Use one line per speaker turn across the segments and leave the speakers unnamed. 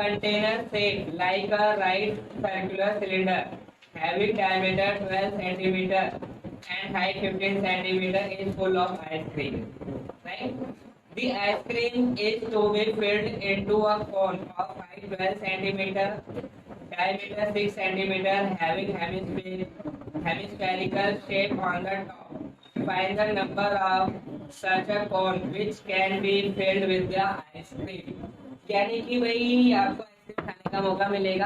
container shaped like a right circular cylinder having diameter 12 centimeter and height 15 centimeter is full of ice cream. Right? The ice cream is to be filled into a cone of height 12 centimeter, diameter 6 centimeter, having hemispherical shape on the top. Find the number of such a cone which can be filled with the ice cream. यानी कि भाई आपको ice cream खाने का मौका मिलेगा,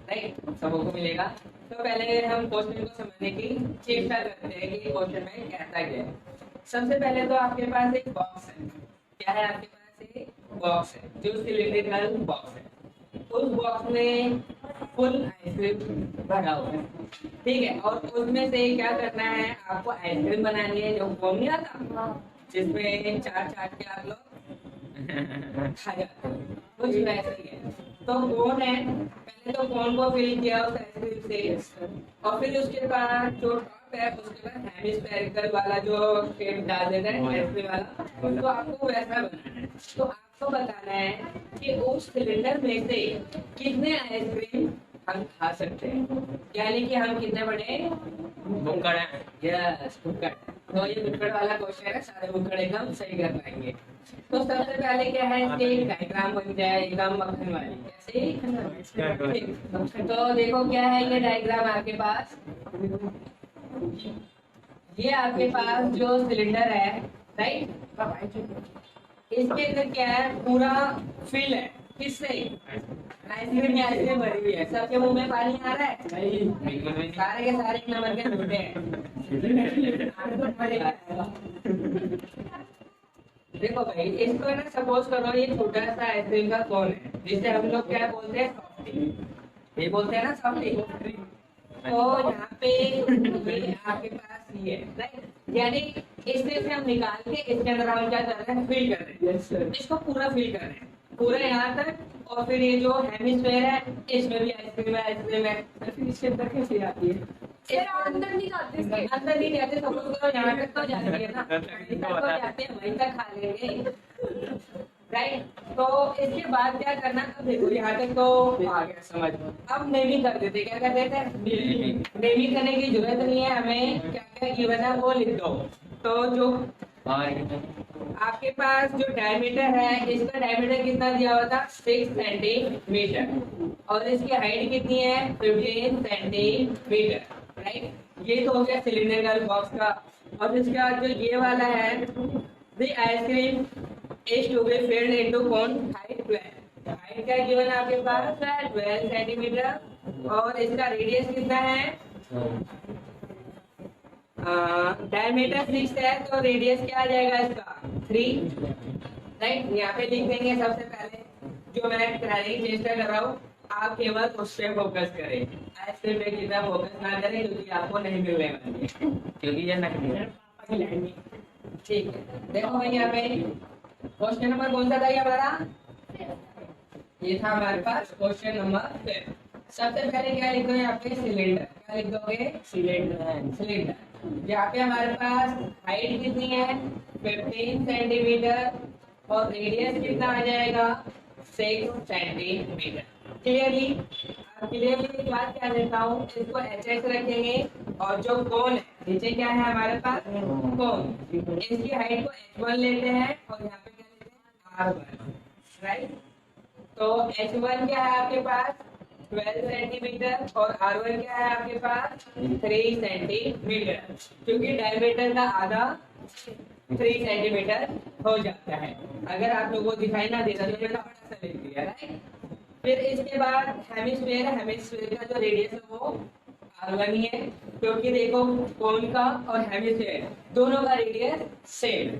right, सबको मिलेगा। तो पहले हम क्वेश्चन को समझने की चेष्टा करते हैं कि क्वेश्चन में कहता क्या है। सबसे पहले तो आपके पास एक बॉक्स है। क्या है आपके पास? एक बॉक्स है जो सिलिंड्रिकल बॉक्स है। उस बॉक्स में फुल आइसक्रीम भरा हुआ है, ठीक है। और उसमें से क्या करना है, आपको आइसक्रीम बनानी है। जो कोन नहीं आता जिसमें चाट चाट के आप लोग खा जाते हो, कुछ वैसा ही है। तो कोन है, पहले तो कोन को फिल किया उस आइसक्रीम से, और फिर उसके बाद जो टॉप है उसके बाद हेमिस्फेरिकल वाला जो शेप डाल देता है आइसक्रीम वाला, तो आपको वैसा बनाना है। तो आपको बताना है कि उस सिलेंडर में से कितने आइसक्रीम हम खा सकते हैं, यानी कि हम कितने बड़े बुक्कड़ हैं। यस, बुक्कड़। तो ये बुक्कड़ वाला क्वेश्चन है, सारे बुक्कड़ एकदम सही कर पाएंगे। तो सबसे पहले क्या है, इसके डायग्राम बन जाए एकदम मक्खन वाली। कैसे? तो देखो क्या है ये डायग्राम आपके पास। ये आपके पास जो सिलेंडर है, राइट, इसके अंदर क्या है, पूरा फिल है। किससे? आइसक्रीम में आइसक्रीम भरी हुई है। सबके मुंह में पानी आ रहा है? नहीं, सारे के सारे एक नंबर के झूठे हैं। देखो भाई, इसको ना सपोज करो ये छोटा सा आइसक्रीम का कोन है, जिसे हम लोग क्या बोलते हैं, सॉफ्टी। ये बोलते हैं ना सॉफ्टी। तो यहाँ पे ये आपके पास ये है, राइट, यानी इसमें से हम निकाल के इसके अंदर हम क्या कर रहे हैं, फिल कर रहे हैं। इसको पूरा फिल कर रहे हैं, पूरा यहाँ तक। और फिर ये जो हेमिस्फेयर है इसमें भी आइसक्रीम है, आइसक्रीम है। फिर इसके अंदर कैसे आती है? अंदर नहीं जाते, अंदर नहीं जाते। सपोज करो यहाँ तक तो जाती है ना, तो जाते हैं, वहीं तक खा लेंगे, राइट। तो इसके बाद क्या करना, अब देखो यहाँ तक तो आ गया समझ। अब नेमी कर देते, क्या कर देते हैं, नेमी करने की जरूरत नहीं है हमें। क्या क्या गिवन है वो लिख दो। तो जो आपके पास जो डायमीटर है, इसका डायमीटर कितना दिया हुआ था, 6 सेंटीमीटर, और इसकी हाइट कितनी है, 15 सेंटीमीटर, राइट। ये तो हो गया सिलिंड्रिकल बॉक्स का। और इसके बाद जो ये वाला है, the ice cream is to be filled into cone height 12। Height क्या गिवन है आपके पास, 12 सेंटीमीटर, और इसका रेडियस कितना है, डायमीटर 6 है, तो रेडियस क्या आ जाएगा इसका, 3, राइट। यहाँ पे लिख देंगे। सबसे पहले जो मैं कराने की चेष्टा कर रहा हूँ, आप केवल उस पे फोकस करें, आइसक्रीम पे कितना फोकस ना करें, क्योंकि आपको नहीं मिलने वाली है, क्योंकि ये नकली है। ठीक है, देखो भाई यहाँ पे क्वेश्चन नंबर कौन सा था ये हमारा, ये था हमारे पास क्वेश्चन नंबर 5। सबसे पहले क्या लिख दो यहाँ पे, सिलेंडर। क्या लिख दोगे, सिलेंडर। सिलेंडर यहाँ पे हमारे पास हाइट कितनी है, 15 सेंटीमीटर, और रेडियस कितना आ जाएगा, 6 सेंटीमीटर। क्लियरली एक बात क्या देता हूँ, इसको HS रखेंगे, और जो कोन है नीचे क्या है हमारे पास, कोन, इसकी हाइट को H1 लेते हैं, और यहाँ पे क्या लेते हैं, R1, राइट। तो H1 क्या है आपके पास, 12 सेंटीमीटर, और R1 क्या है आपके पास, 3 सेंटीमीटर, क्योंकि डायमीटर का आधा 3 सेंटीमीटर हो जाता है। अगर आप लोगों को दिखाई ना देता तो मैंने बड़ा सा लिख दिया, राइट। फिर इसके बाद हेमिस्फीयर है, हेमिस्फीयर का जो रेडियस है वो R1 ही है, क्योंकि देखो कोन का और हेमिस्फीयर दोनों का रेडियस सेम है।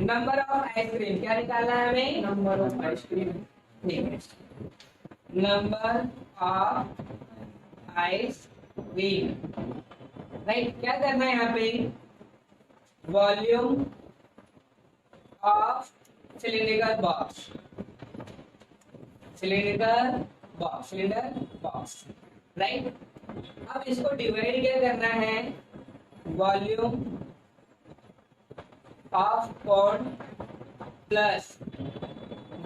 नंबर ऑफ आइसक्रीम क्या निकालना है हमें, नंबर ऑफ आइसक्रीम, ठीक है, नंबर ऑफ आइसक्रीम, राइट। क्या करना है यहाँ पे, volume of cylindrical box, cylinder box, right. अब इसको डिवाइड क्या करना है, volume of cone plus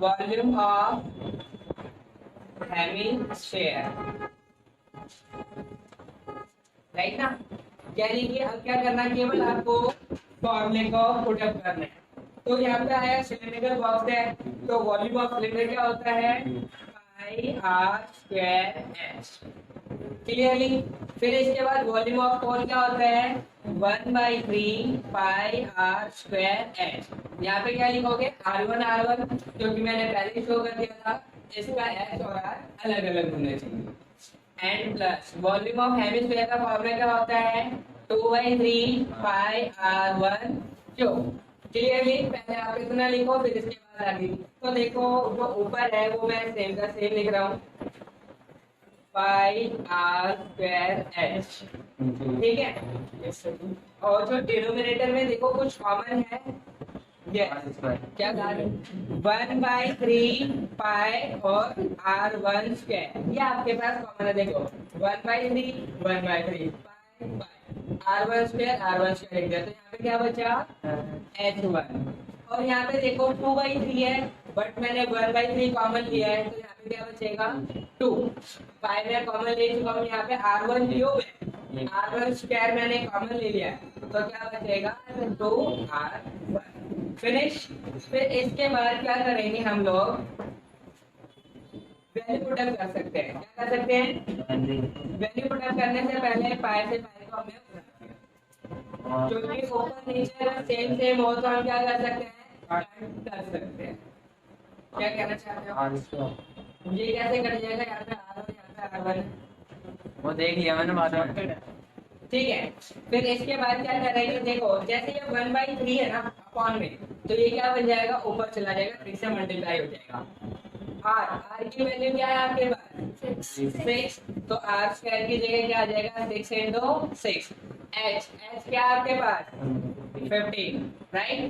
volume of hemisphere, right ना। यानी कि अब क्या करना, केवल आपको फॉर्मूले को पुट अप करना है। तो यहाँ पे आया सिलेंड्रिकल बॉक्स है, तो वॉल्यूम ऑफ सिलेंडर क्या होता है, पाई आर स्क्वायर एच, क्लियरली। फिर इसके बाद वॉल्यूम ऑफ कोन क्या होता है, 1/3 पाई आर स्क्वायर एच। यहाँ पे क्या लिखोगे, R1 क्योंकि मैंने पहले ही शो कर दिया था, इसका एच और आर अलग अलग होने चाहिए। And plus volume of hemisphere का फॉर्मूला क्या होता है, 2/3 पाई R1 क्यूब। क्लियरली, पहले आप इतना लिखो फिर इसके बाद आगे। तो देखो जो ऊपर है वो मैं सेम का सेम लिख रहा हूँ, पाई आर स्क्वायर एच, ठीक है। और जो डिनोमिनेटर में देखो कुछ कॉमन है, क्या 1/3 पाई और R1 स्क्वायर, ये आपके पास कॉमन है। देखो 1/3 पाई R1 स्क्वायर लिख दिया, तो यहाँ पे क्या बचा, H1। और यहाँ पे देखो 2/3 है, बट मैंने 1/3 कॉमन लिया है, तो यहाँ पे क्या बचेगा, 2। पाई में कॉमन ले चुका हूँ, यहाँ पे R1 क्यूब है, R1 स्क्वायर मैंने कॉमन ले लिया है, तो क्या बचेगा, 2R1। फिनिश। फिर इसके बाद क्या करेंगे हम लोग, वैल्यू पुट अप कर सकते हैं। क्या कर सकते हैं, वैल्यू पुट अप करने से पहले पाई से पाई को हमें क्योंकि ऊपर नीचे अगर सेम हो तो हम क्या कर सकते हैं, कट कर सकते हैं। क्या कहना चाहते हो, ये कैसे कट जाएगा, यहाँ पे R1 यहाँ पे R1,
वो देख लिया मैंने बाद में,
ठीक है। फिर इसके बाद क्या करेंगे, देखो जैसे ये 1/3 है ना अपॉन में, तो ये क्या बन जाएगा, ऊपर चला जाएगा, 3 से मल्टीप्लाई हो जाएगा। R की वैल्यू क्या है आपके पास, 6, तो R स्क्वायर की जगह क्या आ जाएगा, 6 × 6। H क्या आपके पास, 15, राइट।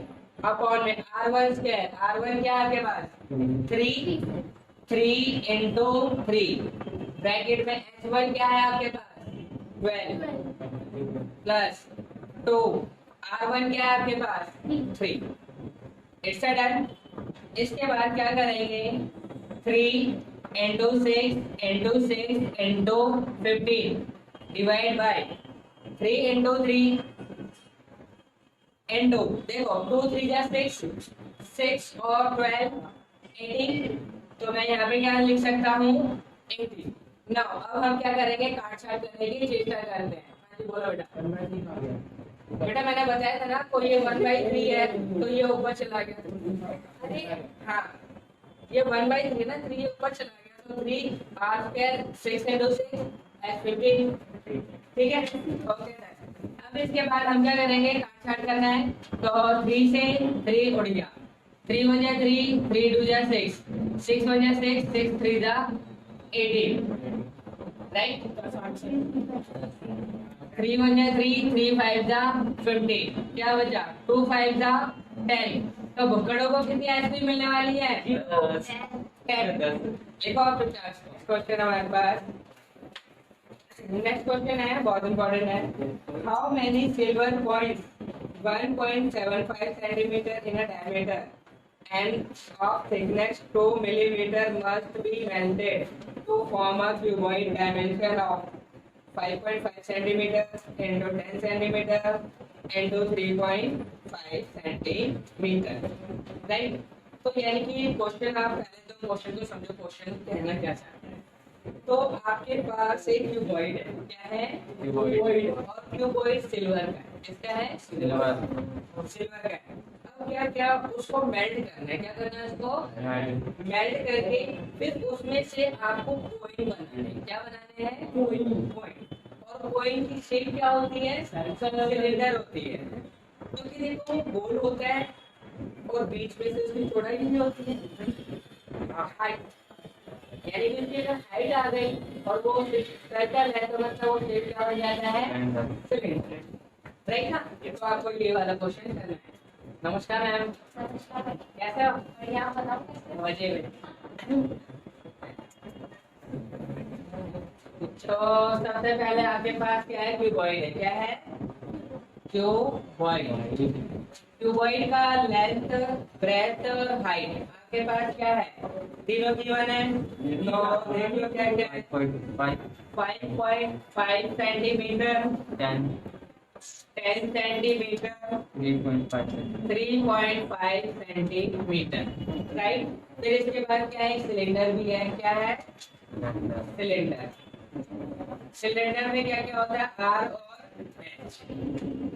अपॉन में R1 स्क्वायर, R1 क्या आपके पास, 3 × 3, ब्रैकेट में H1 क्या है आपके पास, 12 प्लस 2, R1 क्या है आपके पास, 3। It's done. इसके बाद क्या करेंगे, 3 × 6 × 6 × 15 डिवाइड बाय 3 × 3 × देखो 2 3 जा 6 और 12 18, तो मैं यहाँ पे क्या लिख सकता हूँ, 18। नाउ अब हम क्या करेंगे, काट छाट करने की चेष्टा करते हैं। हाँ जी बोलो बेटा मैंने बताया था ना, कोई ये 1/3 है तो ये ऊपर चला गया, अरे हाँ ये 1/3 ना, 3 ऊपर चला गया, तो 3R² 6 × 6 15, ठीक है, ओके। अब इसके बाद हम क्या करेंगे, काट छाट करना है, तो 3 से 3 उड़ गया, 3 1 जा 3, 3 2 जा 6, 6 1 जा 6, 6 3 जा 18, राइट। 3 1 जा 3, 3 5 जा 15, क्या बचा, 2 5 जा 10। तो भुक्कड़ों को कितनी आइसक्रीम मिलने वाली है, 10। देखो क्वेश्चन हमारे पास, नेक्स्ट क्वेश्चन है, बहुत इंपॉर्टेंट है। How many silver coins 1.75 centimetre in diameter and of thickness 2 millimeter must be melted to form a cuboid dimension of 5.5 centimeter into 10 centimeter into 3.5 centimeter, right? तो यानी कि क्वेश्चन आप पहले तो क्वेश्चन को समझो, क्वेश्चन कहना क्या चाहते हैं। तो आपके पास एक क्यूबॉइड है, क्या है, क्यूबॉइड, और क्यूबॉइड सिल्वर का है, किसका है, सिल्वर का है। अब क्या क्या उसको मेल्ट करना है, क्या करना है, उसको मेल्ट करके फिर उसमें से आपको कॉइन बनाने हैं। क्या बनाने हैं, कॉइन। और कॉइन की शेप क्या होती है, सिलेंडर होती है, क्योंकि देखो गोल होता है और बीच में से उसकी चौड़ाई भी होती है, हाइट, यानी कि उसकी अगर हाइट आ गई और वो सर्कल है तो मतलब वो शेप क्या हो जाता है, सिलेंडर, राइट ना। तो आपको ये वाला क्वेश्चन करना है। नमस्कार मैम, कैसे हो, बढ़िया, बताओ, मजे में। तो सबसे पहले आपके पास क्या है, क्यूबॉइड है, क्या है, क्यूबॉइड। क्यूबॉइड का लेंथ, ब्रेथ और हाइट आपके पास क्या है, तीनों गिवन है, तो देख लो क्या क्या है। 5.5 सेंटीमीटर, 10 सेंटीमीटर, 3.5 सेंटीमीटर, राइट। फिर इसके बाद क्या है, सिलेंडर भी है, क्या है सिलेंडर। सिलेंडर में क्या क्या होता है, आर और एच।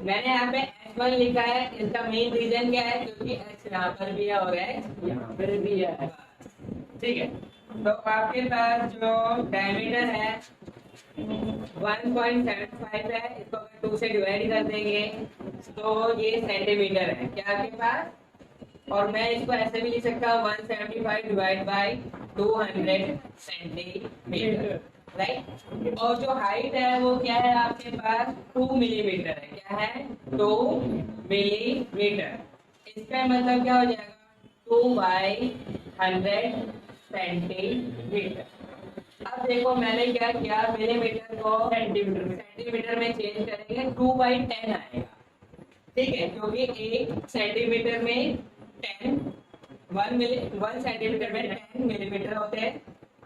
मैंने यहाँ पे H1 लिखा है, इसका मेन रीजन क्या है, क्योंकि H यहाँ पर भी है और H यहाँ पर भी है, ठीक है। तो आपके पास जो डायमीटर है 1.75 है, इसको अगर 2 से डिवाइड कर देंगे तो ये सेंटीमीटर है क्या आपके पास, और मैं इसको ऐसे भी लिख सकता हूँ 175 डिवाइड बाई 200 सेंटीमीटर, राइट। और जो हाइट है वो क्या है आपके पास 2 मिलीमीटर है, क्या है 2 मिलीमीटर। इसका मतलब क्या हो जाएगा 2/100 सेंटीमीटर। अब देखो मैंने क्या किया, मिलीमीटर को सेंटीमीटर में चेंज करेंगे, 2/10 आएगा, ठीक है, क्योंकि 1 सेंटीमीटर में 1 सेंटीमीटर में 10 मिलीमीटर होते हैं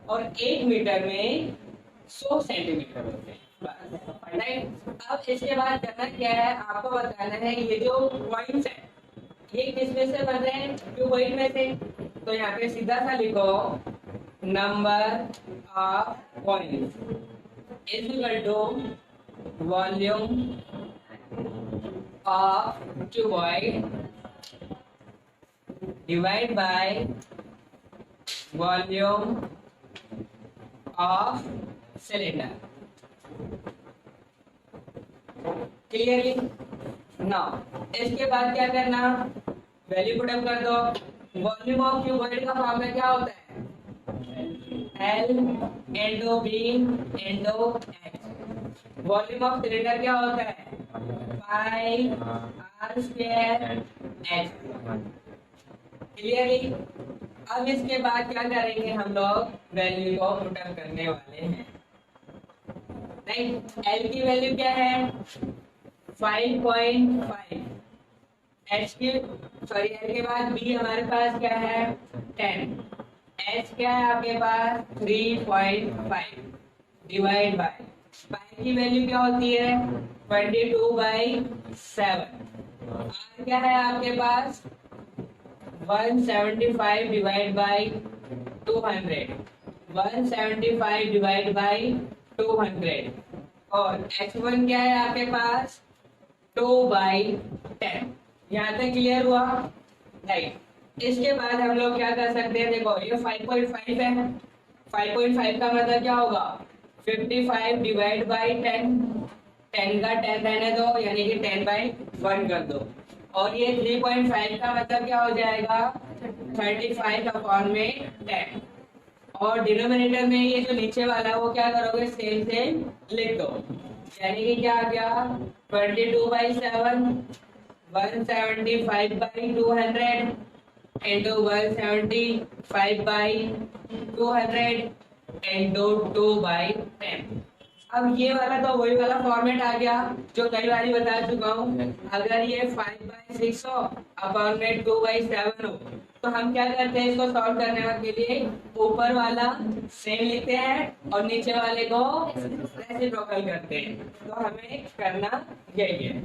और 1 मीटर में 100 सेंटीमीटर होते हैं, राइट। अब इसके बाद करना क्या है, आपको बताना है ये जो पॉइंट्स है ये किस में से बन रहे हैं, क्यूबॉइड में से। तो यहाँ पे सीधा सा लिखो number of points is equal to volume of cuboid divide by volume of cylinder. Clearly now इसके बाद क्या करना, वैल्यू पुट अप कर दो। वॉल्यूम ऑफ क्यूबॉइड का फॉर्मूला क्या होता है, L into B into H। Volume of cylinder क्या होता है pi R square H। Clearly अब इसके बाद क्या करेंगे, हम लोग वैल्यू को पुट अप करने वाले हैं, राइट। L की वैल्यू क्या है 5.5, H की सॉरी L के बाद B हमारे पास क्या है 10, H क्या है आपके पास 3.5 डिवाइड बाय पाई की वैल्यू क्या होती है 22/7, R क्या है आपके पास 175 डिवाइड बाय 200, 175 डिवाइड बाय 200, और H1 क्या है आपके पास 2/10। यहाँ तक क्लियर हुआ, राइट। इसके बाद हम लोग क्या कर सकते हैं, देखो ये 5.5 है, 5.5 का मतलब क्या होगा 55 डिवाइड बाई 10, 10 का 10 रहने दो यानी कि 10/1 कर दो, और ये 3.5 का मतलब क्या हो जाएगा 35 अपॉन में 10, और डिनोमिनेटर में ये जो नीचे वाला है वो क्या करोगे सेम सेम लिख दो, यानी कि क्या आ गया 22/7 175/200 into 175/200 into 2/10। अब ये वाला तो वही वाला फॉर्मेट आ गया जो कई बार बता चुका हूँ। अगर ये 5/6 हो अपॉन में 2/7 हो तो हम क्या करते हैं, इसको सॉल्व करने के लिए ऊपर वाला सेम लिखते हैं और नीचे वाले को रेसिप्रोकल करते हैं। तो हमें करना यही है,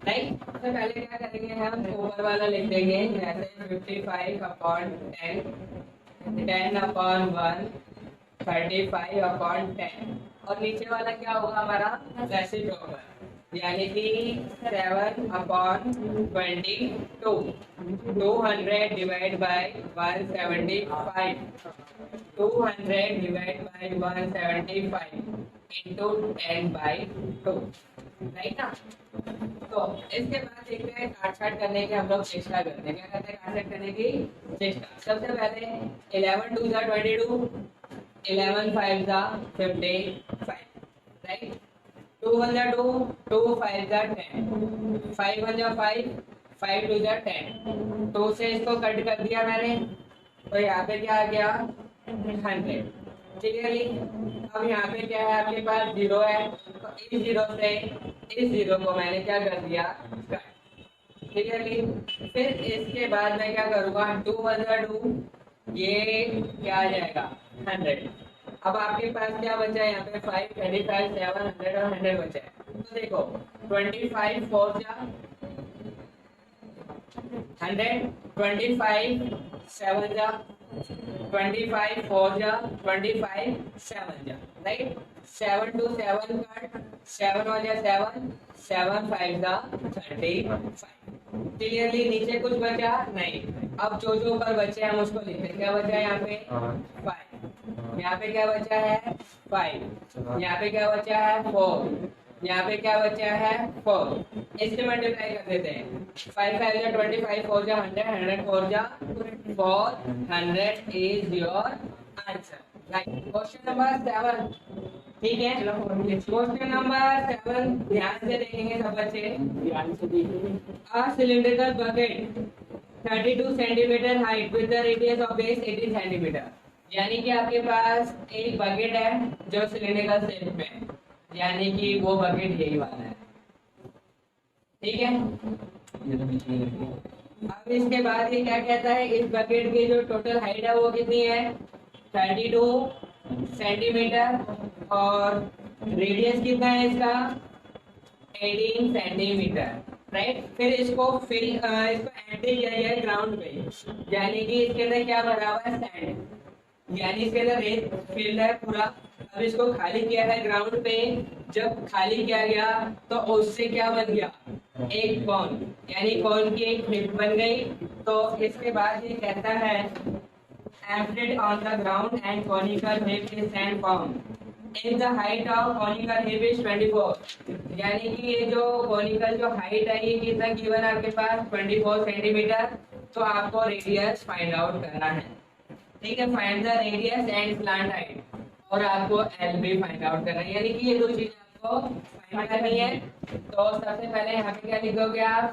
राइट। तो पहले क्या करेंगे, हम ऊपर वाला लिख देंगे जैसे 55/10, 10/1, 35/10, और नीचे वाला क्या होगा हमारा रेसिप्रोकल, यानी कि 7/22, 200 divide by 175, 200 divide by 175 into 10/2, right ना। तो इसके बाद देखते हैं काट छाट करने की हम लोग चेष्टा करते हैं, क्या करते हैं काट छाट करने की चेष्टा। सबसे पहले 11 2 22, 11 5 55, राइट। 2 1 2, 2 5 10, 5 1 5, 5 2 10, 2 से इसको कट कर दिया मैंने, तो यहाँ पे क्या आ गया 100, क्लियरली। अब यहाँ पे क्या है आपके पास 0 है, तो इस 0 से इस 0 को मैंने क्या कर दिया कट, क्लियरली। फिर इसके बाद मैं क्या करूँगा 2 1 2, ये क्या आ जाएगा 100। अब आपके पास क्या बचा है यहाँ पे 5, 25, 7, 100 और 100 बचा है। तो देखो 25 4 जा 100, 25 7 जा 25 4 जा 25 7 जा, राइट। 7 to 7 कट, 7 हो जा 7, 7 5 जा 35। क्लियरली नीचे कुछ बचा नहीं। अब जो जो ऊपर बचे हम उसको लिखते हैं। क्या बचा है यहाँ पे 5, यहाँ पे क्या बचा है 5, यहाँ पे क्या बचा है 4, यहाँ पे क्या बचा है 4। इससे मल्टीप्लाई कर देते हैं। 5 5 जा 25, 4 जा 100, 100 4 जा 400 is your answer. Question number 7, ठीक है। क्वेश्चन नंबर 7 ध्यान से देखेंगे सब बच्चे। A cylindrical bucket 32 centimetre height with the radius of base 18 centimetre. यानी कि आपके पास एक बकेट है जो सिलिंड्रिकल शेप में है, यानी कि वो बकेट यही वाला है, ठीक है। अब इसके बाद ये क्या कहता है, इस बकेट की जो टोटल हाइट है वो कितनी है 32 सेंटीमीटर और रेडियस कितना है इसका 18 सेंटीमीटर, राइट। फिर इसको एंट्री किया जाए ग्राउंड पे, यानी कि इसके अंदर क्या भरा हुआ है सैंड, यानी इसके अंदर रेत फिल्ड है पूरा। अब इसको खाली किया है ग्राउंड पे। जब खाली किया गया तो उससे क्या बन गया एक कॉन, यानी कॉन की एक क्लिप बन गई। तो इसके बाद ये कहता है emptied on the ground and conical shape is sand formed if the height of conical shape is 24। यानी कि ये जो conical जो height है ये कितना गिवन है आपके पास 24 सेंटीमीटर। तो आपको रेडियस फाइंड आउट करना है, ठीक है। Find the radius and slant height, और आपको एल भी फाइंड आउट करना है, यानी कि ये दो चीजें आपको फाइंड करनी है। तो सबसे पहले यहाँ पे क्या लिखोगे आप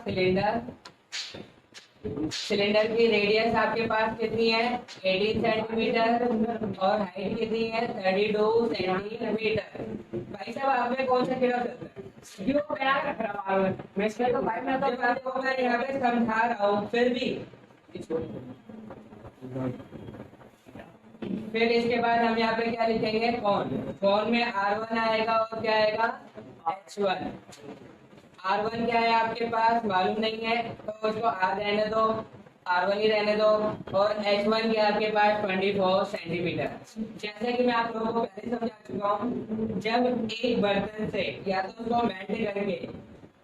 सिलेंडर की रेडियस आपके पास कितनी है 18 सेंटीमीटर और हाइट कितनी है 32 सेंटीमीटर। भाई साहब आप में कौन सा खिलाफ चलता है क्यों प्यार मैं इसमें तो भाई मैं तो आपको मैं यहाँ पे समझा रहा हूँ फिर भी। फिर इसके बाद हम यहाँ पे क्या लिखेंगे कौन में R1 आएगा और क्या आएगा H1। R1 क्या है आपके पास मालूम नहीं है तो उसको R रहने दो, R1 ही रहने दो। और H1 क्या है आपके पास 24 सेंटीमीटर। जैसे कि मैं आप लोगों को पहले समझा चुका हूँ, जब एक बर्तन से या तो उसको मेल्ट करके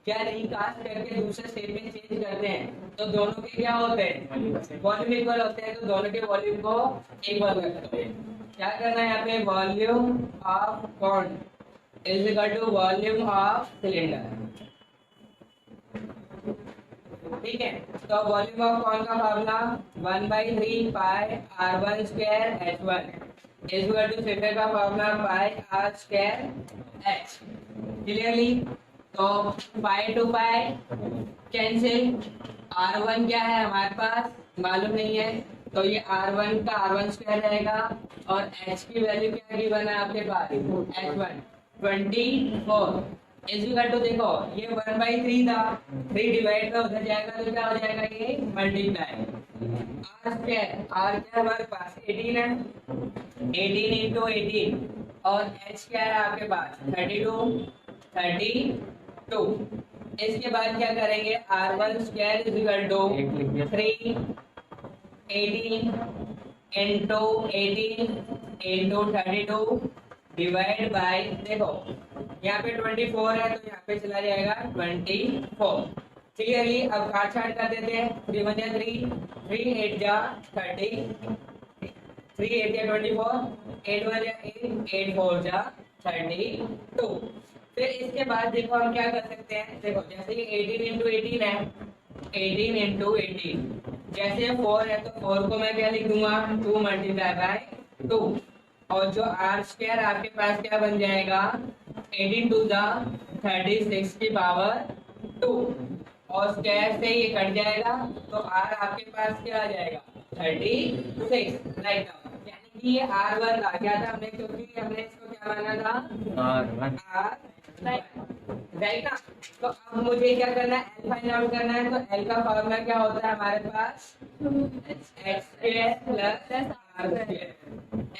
क्या रिकास्ट करके दूसरे शेप में चेंज करते हैं तो दोनों के क्या होते हैं वॉल्यूम इक्वल होते हैं। तो दोनों के वॉल्यूम को इक्वल करते हैं। क्या करना है यहाँ पे volume of cone is equal to volume of cylinder, ठीक है। तो वॉल्यूम ऑफ कॉन का formula 1/3 pi R1 square H1 is equal to cylinder का formula pi R square H। Clearly तो pi to pi cancel. R1 क्या है हमारे पास मालूम नहीं है तो ये R1 का R1 स्क्वायर रहेगा और H की वैल्यू क्या की बना आपके पास H1 24 इज इक्वल टू देखो ये 1/3 था 3 डिवाइड में उधर जाएगा तो क्या हो जाएगा ये मल्टीप्लाई R स्क्वायर R क्या हमारे पास 18 है 18 into 18 और H क्या है आपके पास 32 इसके बाद क्या करेंगे R1 square is equal to 3 18 into 18 into 32 divide by देखो यहाँ पे 24 है तो यहाँ पे चला जाएगा 24। क्लियरली अब काट छाट कर देते हैं 3 1 जा 3 3 8 जा 30 3 8 जा 24 8 1 जा 8 8 4 जा 32। फिर इसके बाद देखो हम क्या कर सकते हैं देखो जैसे ये 18 into 18 है 18 into 18 जैसे 4 है तो 4 को मैं क्या लिख दूंगा 2 मल्टीप्लाई बाय 2 और जो R स्क्वायर आपके पास क्या बन जाएगा 18 टू द 36 की पावर 2 और स्क्वायर से ये कट जाएगा तो R आपके पास क्या आ जाएगा 36 राइट। यानी कि ये R1 था क्या था हमने क्योंकि हमने इसको क्या क्या माना था?
R1
राइट ना। तो अब मुझे क्या करना है, एल फाइंड आउट करना है। तो एल का फॉर्मूला क्या होता है हमारे पास? X square plus r square.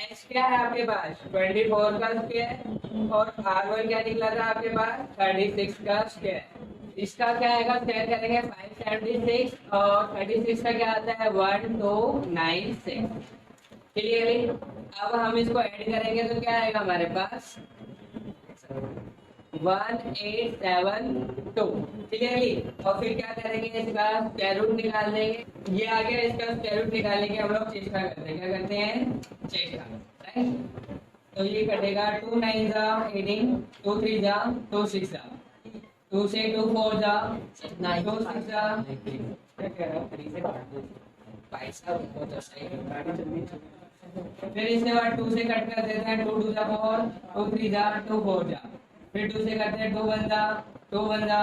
X क्या है आपके पास? 24 का स्क्वायर, और R1 क्या निकला था आपके पास? 36 का स्क्वायर। इसका क्या आएगा? स्क्वायर करेंगे 576, और 36 का क्या आता है? 1296। क्लियरली? अब हम इसको ऐड करेंगे तो क्या आएगा हमारे पास? 1872। क्लियरली? और फिर क्या करेंगे, इसका स्क्वायर रूट निकाल देंगे। ये आ गया, इसका स्क्वायर रूट निकालने की हम लोग चेष्टा करते हैं। क्या करते हैं? चेष्टा। राइट? तो ये कटेगा 2 9 जा 18, 2 3 जा 2 6 जा, 2 से 2 4 जा 2 6 जा, क्या कह रहा हूँ? 3 से काट दो भाई साहब, वो तो सही है। फिर इसके बाद 2 से कट कर देते हैं। 2 2 जा 4, 2 3 जा 2 4 जा, फिर 2 से करते हैं 2 1 जा 2 1 जा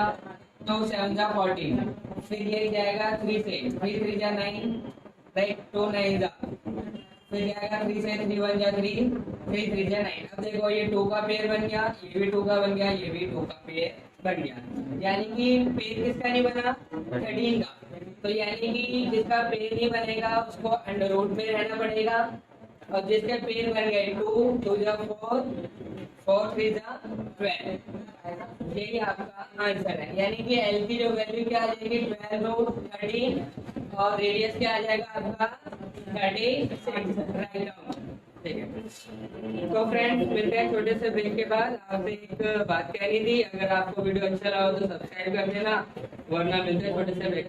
2 7 जा 14, फिर ये जाएगा 3 से 3 3 जा 9, राइट? 2 9 जा, फिर जाएगा 3 से 3 1 जा 3 3 3 जा 9। अब देखो ये 2 का पेयर बन गया, ये भी 2 का बन गया, ये भी 2 का पेयर बन गया। यानी कि पेयर किसका नहीं बना? 13 का। तो यानी कि जिसका पेयर नहीं बनेगा उसको अंडर रूट में रहना पड़ेगा, और जिसके पेयर बन गए 2 2 जा 4 4 3 जा 12, यही आपका आंसर है। यानी कि एल की जो वैल्यू क्या आ जाएगी? 12 रूट 13, और रेडियस क्या आ जाएगा आपका? 36। Write down. ठीक है। तो फ्रेंड्स, मिलते हैं छोटे से ब्रेक के बाद। आपसे एक बात कहनी थी, अगर आपको वीडियो अच्छा लगा तो सब्सक्राइब कर देना, वरना मिलते हैं छोटे से ब्रेक।